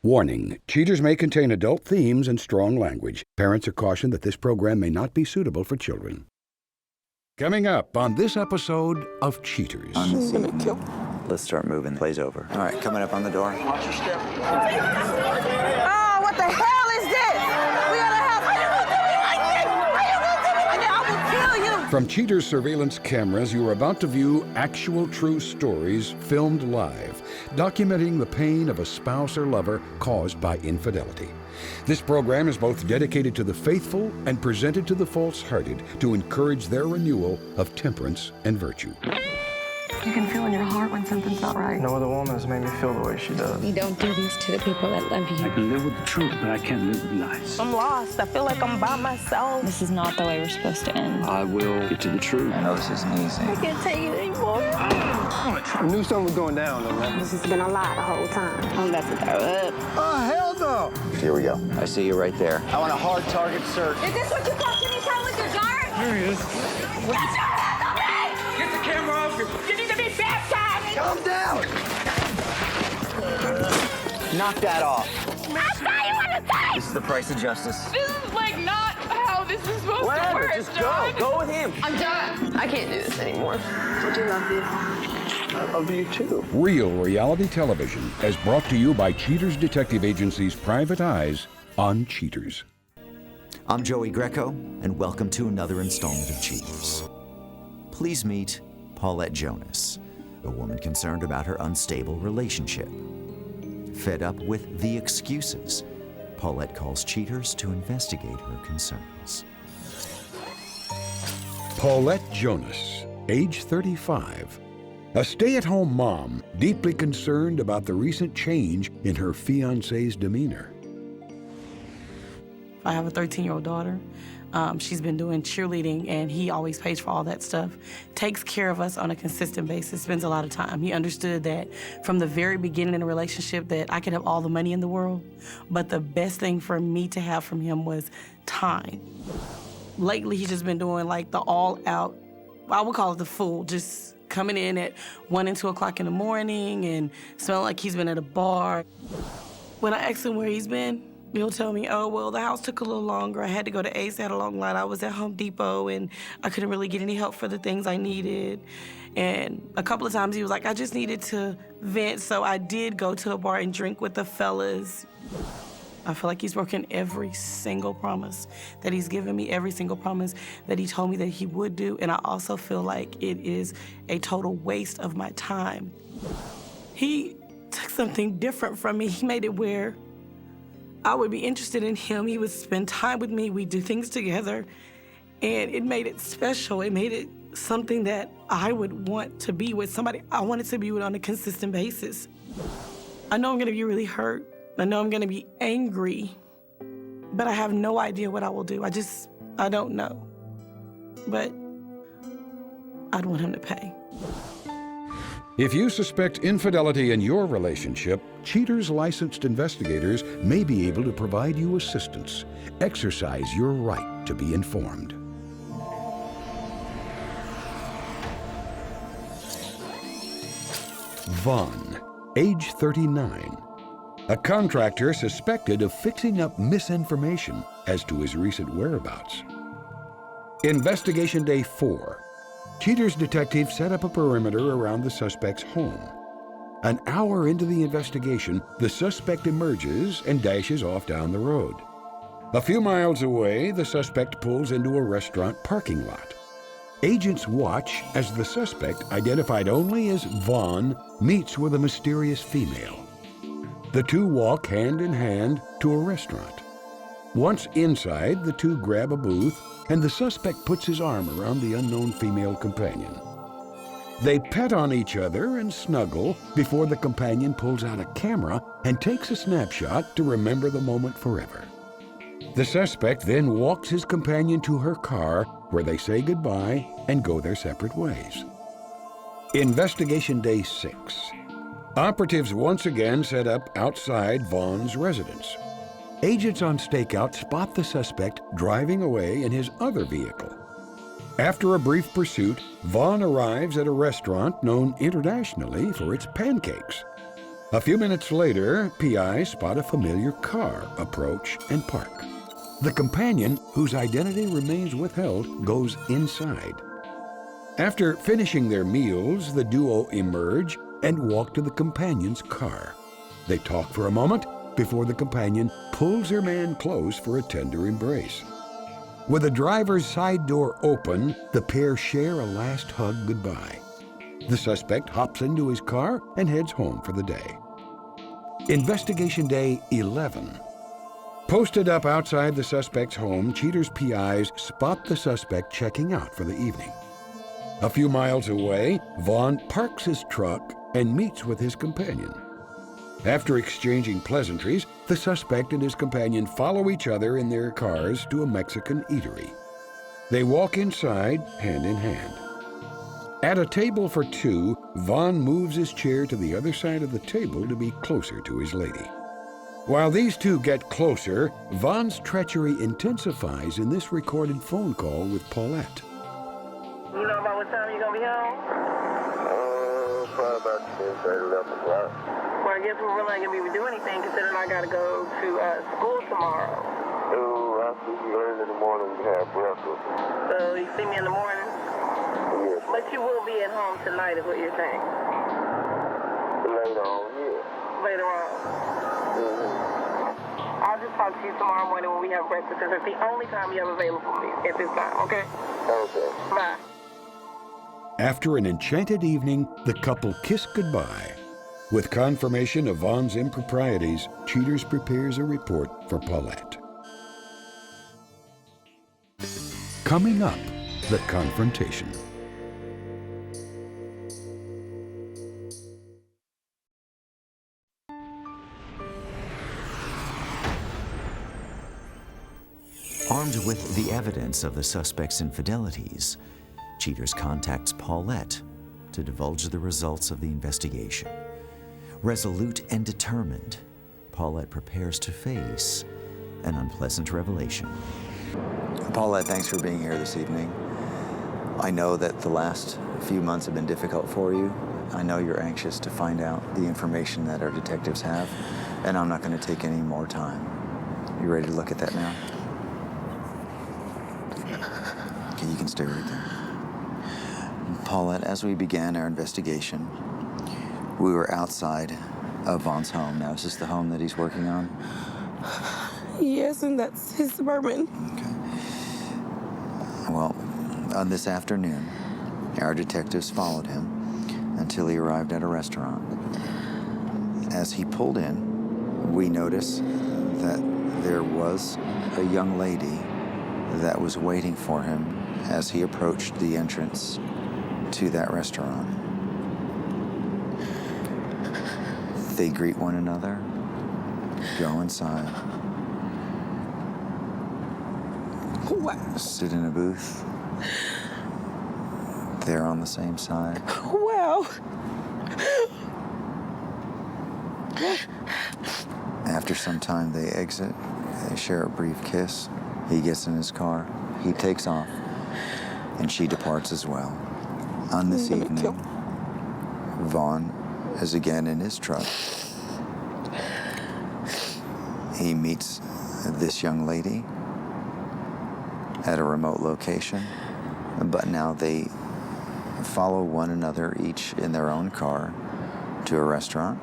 Warning, cheaters may contain adult themes and strong language. Parents are cautioned that this program may not be suitable for children. Coming up on this episode of Cheaters. I'm gonna kill. Let's start moving. Play's over. All right, coming up on the door. Watch your step. Oh, what the hell is this? We gotta help. How you gonna do me like this? How you gonna do me like that? I will kill you. From Cheaters surveillance cameras, you are about to view actual true stories filmed live, documenting the pain of a spouse or lover caused by infidelity. This program is both dedicated to the faithful and presented to the false-hearted to encourage their renewal of temperance and virtue. You can feel in your heart when something's not right. No other woman has made me feel the way she does. You don't do this to the people that love you. I can live with the truth, but I can't live with lies. I'm lost. I feel like I'm by myself. This is not the way we're supposed to end. I will get to the truth. I know this isn't easy. I can't take it anymore. I knew something was going down, though, man. This has been a lie the whole time. I'm about to throw up. Oh, hell no! Here we go. I see you right there. I want a hard target search. Is this what you call any time with your dart? There he is. Get your hands on me! Get the camera off you. You need to be baptized! Calm down. Knock that off. I saw you on the tape! This is the price of justice. This is like not how this is supposed to work, Just John. go with him. I'm done. I can't do this anymore. Would you love this? I love you, too. Real reality television is brought to you by Cheaters Detective Agency's Private Eyes on Cheaters. I'm Joey Greco, and welcome to another installment of Cheaters. Please meet Paulette Jonas, a woman concerned about her unstable relationship. Fed up with the excuses, Paulette calls Cheaters to investigate her concerns. Paulette Jonas, age 35. A stay-at-home mom, deeply concerned about the recent change in her fiance's demeanor. I have a 13-year-old daughter. She's been doing cheerleading, and he always pays for all that stuff. Takes care of us on a consistent basis, spends a lot of time. He understood that from the very beginning in the relationship that I could have all the money in the world, but the best thing for me to have from him was time. Lately, he's just been doing like the all-out, I would call it the fool, just coming in at 1 and 2 o'clock in the morning and smelling like he's been at a bar. When I ask him where he's been, he'll tell me, oh, well, the house took a little longer. I had to go to Ace, had a long line. I was at Home Depot, and I couldn't really get any help for the things I needed. And a couple of times he was like, I just needed to vent, so I did go to a bar and drink with the fellas. I feel like he's broken every single promise that he's given me, every single promise that he told me that he would do, and I also feel like it is a total waste of my time. He took something different from me. He made it where I would be interested in him. He would spend time with me. We'd do things together. And it made it special. It made it something that I would want to be with, somebody I wanted to be with on a consistent basis. I know I'm gonna be really hurt. I know I'm gonna be angry, but I have no idea what I will do. I don't know. But I'd want him to pay. If you suspect infidelity in your relationship, Cheaters licensed investigators may be able to provide you assistance. Exercise your right to be informed. Vaughn, age 39. A contractor suspected of fixing up misinformation as to his recent whereabouts. Investigation Day 4. Cheaters detectives set up a perimeter around the suspect's home. An hour into the investigation, the suspect emerges and dashes off down the road. A few miles away, the suspect pulls into a restaurant parking lot. Agents watch as the suspect, identified only as Vaughn, meets with a mysterious female. The two walk hand in hand to a restaurant. Once inside, the two grab a booth, and the suspect puts his arm around the unknown female companion. They pet on each other and snuggle before the companion pulls out a camera and takes a snapshot to remember the moment forever. The suspect then walks his companion to her car, where they say goodbye and go their separate ways. Investigation Day 6. Operatives once again set up outside Vaughn's residence. Agents on stakeout spot the suspect driving away in his other vehicle. After a brief pursuit, Vaughn arrives at a restaurant known internationally for its pancakes. A few minutes later, PIs spot a familiar car approach and park. The companion, whose identity remains withheld, goes inside. After finishing their meals, the duo emerge and walk to the companion's car. They talk for a moment before the companion pulls her man close for a tender embrace. With the driver's side door open, the pair share a last hug goodbye. The suspect hops into his car and heads home for the day. Investigation Day 11. Posted up outside the suspect's home, Cheater's PIs spot the suspect checking out for the evening. A few miles away, Vaughn parks his truck and meets with his companion. After exchanging pleasantries, the suspect and his companion follow each other in their cars to a Mexican eatery. They walk inside, hand in hand. At a table for two, Vaughn moves his chair to the other side of the table to be closer to his lady. While these two get closer, Vaughn's treachery intensifies in this recorded phone call with Paulette. You know about what time you're gonna be home? Probably about 10:30, 11 o'clock. Well, I guess we're really not gonna be able to do anything considering I gotta go to school tomorrow. Oh, I'll see you early in the morning. We have breakfast. So you see me in the morning? Yes. But you will be at home tonight is what you're saying? Later on, yeah. Later on. I'll just talk to you tomorrow morning when we have breakfast because it's the only time you have available for me at this time, okay? Okay. Bye. After an enchanted evening, the couple kiss goodbye. With confirmation of Vaughn's improprieties, Cheaters prepares a report for Paulette. Coming up, the confrontation. Armed with the evidence of the suspect's infidelities, Cheaters contacts Paulette to divulge the results of the investigation. Resolute and determined, Paulette prepares to face an unpleasant revelation. Paulette, thanks for being here this evening. I know that the last few months have been difficult for you. I know you're anxious to find out the information that our detectives have, and I'm not going to take any more time. You ready to look at that now? Okay, you can stay right there. Paulette, as we began our investigation, we were outside of Vaughn's home. Now, is this the home that he's working on? Yes, and that's his suburban. Okay. Well, on this afternoon, our detectives followed him until he arrived at a restaurant. As he pulled in, we noticed that there was a young lady that was waiting for him as he approached the entrance to that restaurant. They greet one another, go inside, Wow. sit in a booth. They're on the same side. Wow. After some time, they exit. They share a brief kiss. He gets in his car. He takes off, and she departs as well. On this evening, Vaughn is again in his truck. He meets this young lady at a remote location, but now they follow one another, each in their own car, to a restaurant.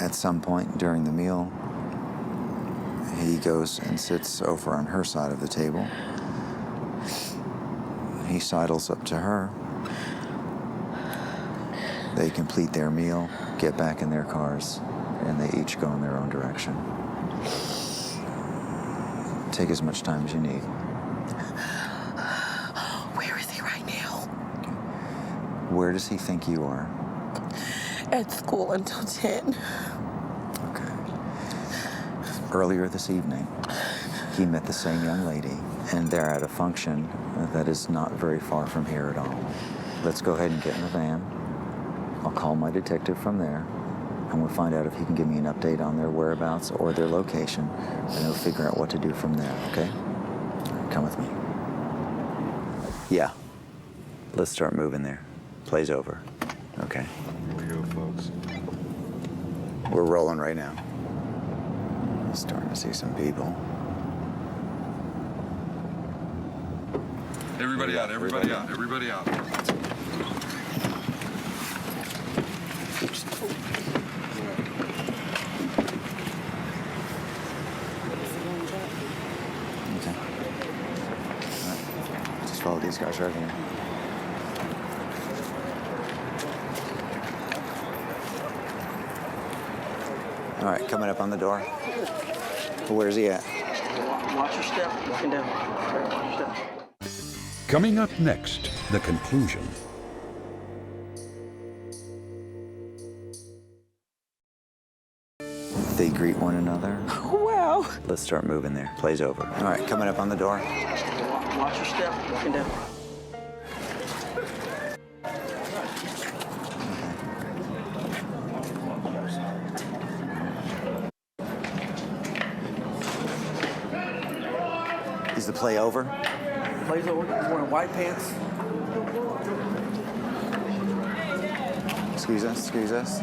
At some point during the meal, he goes and sits over on her side of the table. He sidles up to her. They complete their meal, get back in their cars, and they each go in their own direction. Take as much time as you need. Where is he right now? Where does he think you are? At school until 10. Okay. Earlier this evening, he met the same young lady, and they're at a function that is not very far from here at all. Let's go ahead and get in the van. I'll call my detective from there, and we'll find out if he can give me an update on their whereabouts or their location, and he'll figure out what to do from there, okay? Come with me. Yeah. Let's start moving there. Play's over. Okay. Here we go, folks. We're rolling right now. Starting to see some people. Everybody out, everybody out, everybody out. Okay. All right. Just follow these guys right here. All right, coming up on the door. Where's he at? Watch your step. Walking down. Watch your step. Coming up next, the conclusion. They greet one another. Wow. Let's start moving there. Play's over. All right, coming up on the door. Watch your step. Walking down. Is the play over? Play's over. He's wearing white pants. Excuse us, excuse us.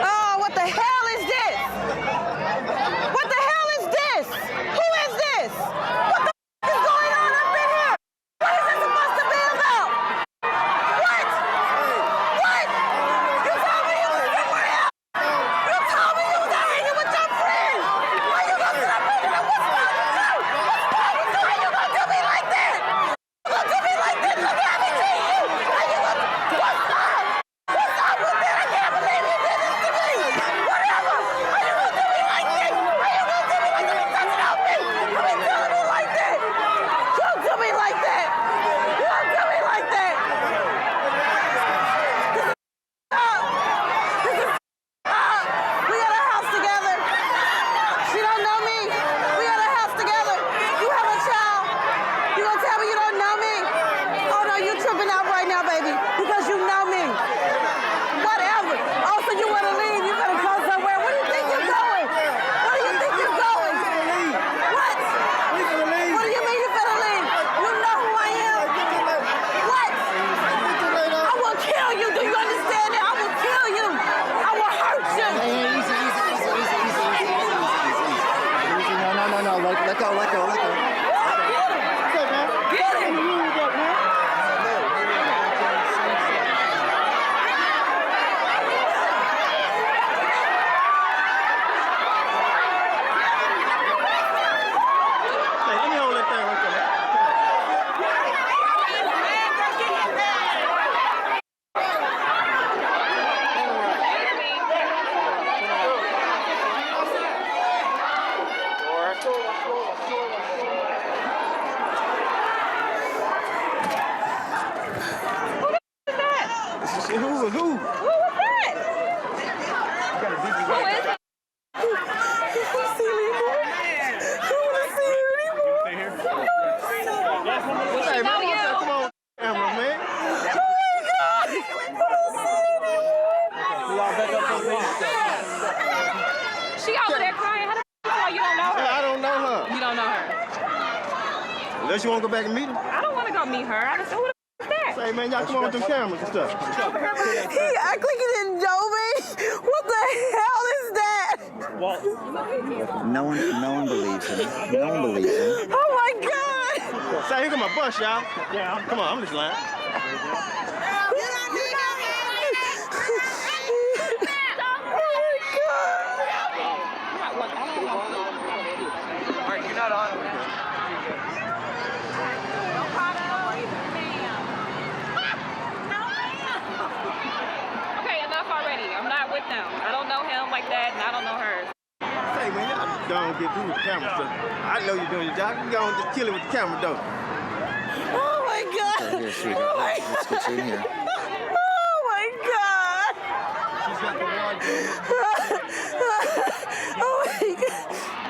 Oh, what the hell is this? What the hell is this? Who is this? What the is going on up in here? What is this supposed to be about? What? What? You told me you was somewhere else. You told me you was out hanging with your friends. Why you gonna sit up in here? What's wrong with you? What's wrong with you? How you gonna do me like that? You gonna do me like this? Look at me treat you. How you gonna? What's up? What's up with that? I can't believe you did this to me. Whatever. How you gonna do me like this? How you gonna do me like this? Touch it off me. You been telling me like that. Don't do me like that. Don't do me like that. We got a house together. She don't know me. We got a house together. You have a child. You gonna tell me you don't know me? Oh no, you tripping out right now, baby, because you know me. Whatever. Oh, so you wanna leave? You gonna go somewhere? Where do you think you're going? Where do you think you're going? What? What do you mean you finna leave? You know who I am? What? I will kill you. Do you understand that? I will kill you. I will hurt you. No. Let go. Get him. Hey, let me hold that thing right there. Who? Hey, man, come on, camera, man. She over there crying. How the f*** you don't know her? I don't know her. You don't know her. Unless you want to go back and meet her. I don't want to go meet her. I just who the f*** is that? Hey, man, y'all come on with them cameras and stuff. He act like he didn't know me. What the hell is that? No one believes him. No one believes him. Oh my God! Say, here come my bus, y'all. Yeah. Come on, I'm just lying. You're not on. Okay, enough already. I'm not with them. I don't know him like that, and I don't know her. Hey, man, y'all just go and get through with the camera stuff. I know you're doing your job. You go and just kill it with the camera, though. Oh my God! Okay, here, sweetheart. Let's get you in here. Oh my God! She's got the wardrobe. Oh my God!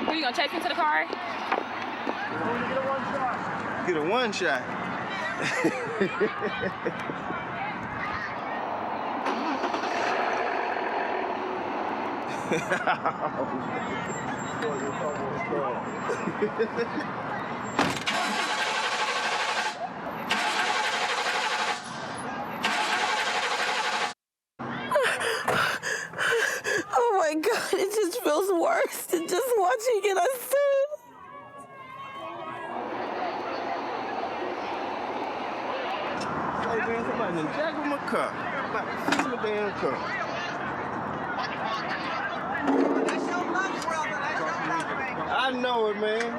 Who you gonna chase me to the car? Get a one shot. Man, somebody done jacked my car. I'm about to fix my damn car. That's your luck, brother. That's your luck, baby. I know it, man.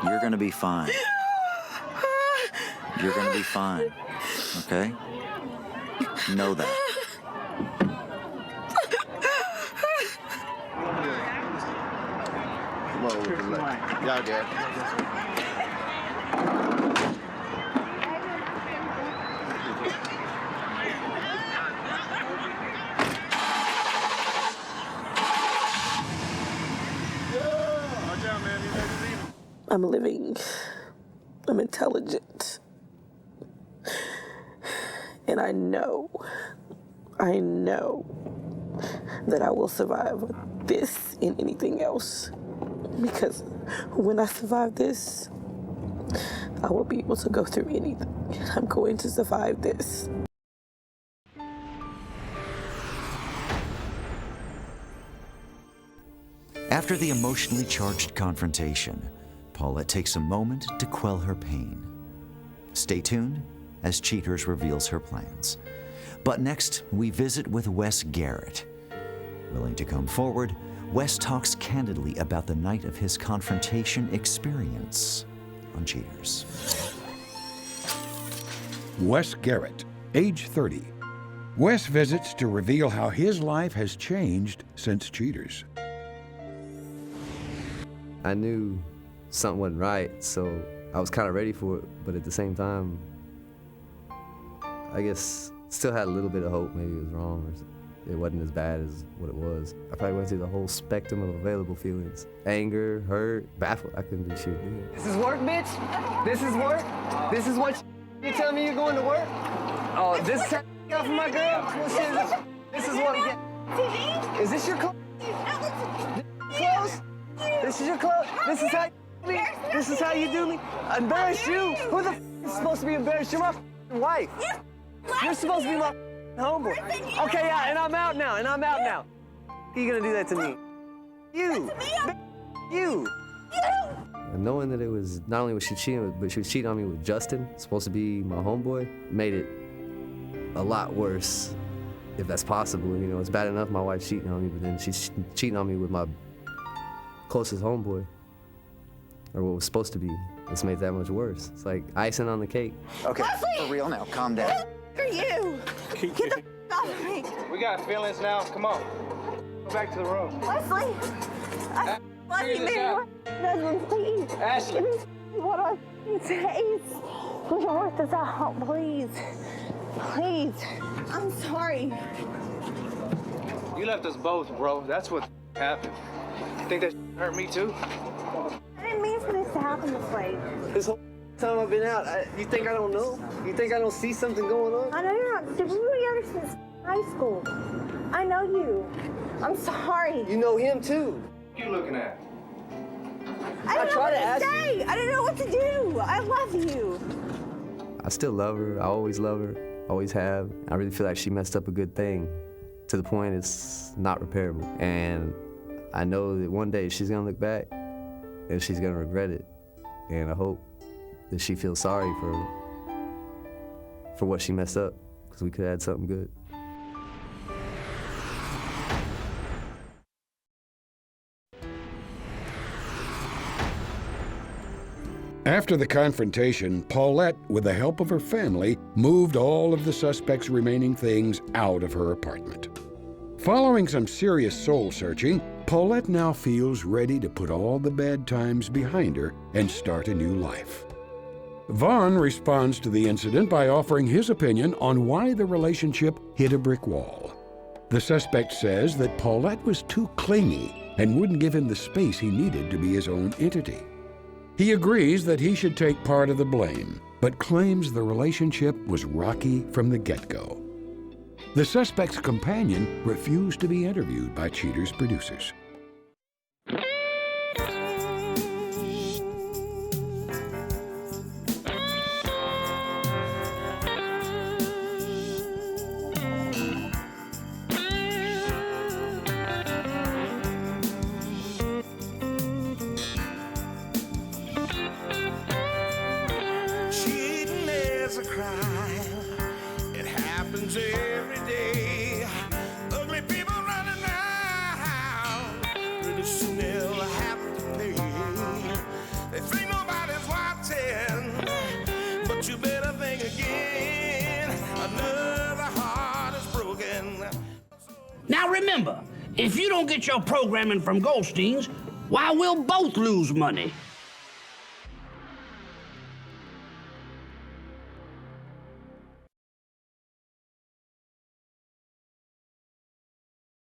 You're gonna be fine. You're gonna be fine, okay? Know that. Come on with the luck. Y'all got it. I'm living. I'm intelligent. And I know that I will survive this and anything else. Because when I survive this, I will be able to go through anything. I'm going to survive this. After the emotionally charged confrontation, Paulette takes a moment to quell her pain. Stay tuned as Cheaters reveals her plans. But next, we visit with Wes Garrett. Willing to come forward, Wes talks candidly about the night of his confrontation experience on Cheaters. Wes Garrett, age 30. Wes visits to reveal how his life has changed since Cheaters. I knew something wasn't right, so I was kind of ready for it, but at the same time, I guess still had a little bit of hope. Maybe it was wrong, or it wasn't as bad as what it was. I probably went through the whole spectrum of available feelings. Anger, hurt, baffled. I couldn't do shit. This is work, bitch? This is work? This is what you telling me you're going to work? Oh, this is how you got for my girl? This is what, is this your clothes? This is your clothes? This is how you do me? This is how you do me? Embarrass you? Who the f is supposed to be embarrassed? You're my wife. You're supposed to be my homeboy. Okay, yeah, and I'm out now, How you gonna do that to me? You. And knowing that it was, not only was she cheating, but she was cheating on me with Justin, supposed to be my homeboy, made it a lot worse, if that's possible. You know, it's bad enough my wife's cheating on me, but then she's cheating on me with my closest homeboy, or what was supposed to be. It's made that much worse. It's like icing on the cake. Okay, for real now, calm down. Who are you? Get the off of me. We got feelings now. Come on. Go back to the room. Wesley. I love you, man. Husband, please. Ashley. Give me what I taste. We can work this out, please. Please. I'm sorry. You left us both, bro. That's what happened. You think that hurt me too? I didn't mean for this to happen this way. This whole time I've been out, you think I don't know? You think I don't see something going on? I know you're not. We've been together since high school. I know you. I'm sorry. You know him too. What are you looking at? I didn't know what to say. I didn't know what to do. I love you. I still love her. I always love her. Always have. I really feel like she messed up a good thing to the point it's not repairable. And I know that one day she's gonna look back and she's gonna regret it. And I hope that she feels sorry for what she messed up, because we could have had something good. After the confrontation, Paulette, with the help of her family, moved all of the suspect's remaining things out of her apartment. Following some serious soul-searching, Paulette now feels ready to put all the bad times behind her and start a new life. Vaughn responds to the incident by offering his opinion on why the relationship hit a brick wall. The suspect says that Paulette was too clingy and wouldn't give him the space he needed to be his own entity. He agrees that he should take part of the blame, but claims the relationship was rocky from the get-go. The suspect's companion refused to be interviewed by Cheaters' producers. you still have to pay. They think nobody's watching, but you better think again. Another heart is broken. Now remember, if you don't get your programming from Goldstein's, why, we'll both lose money.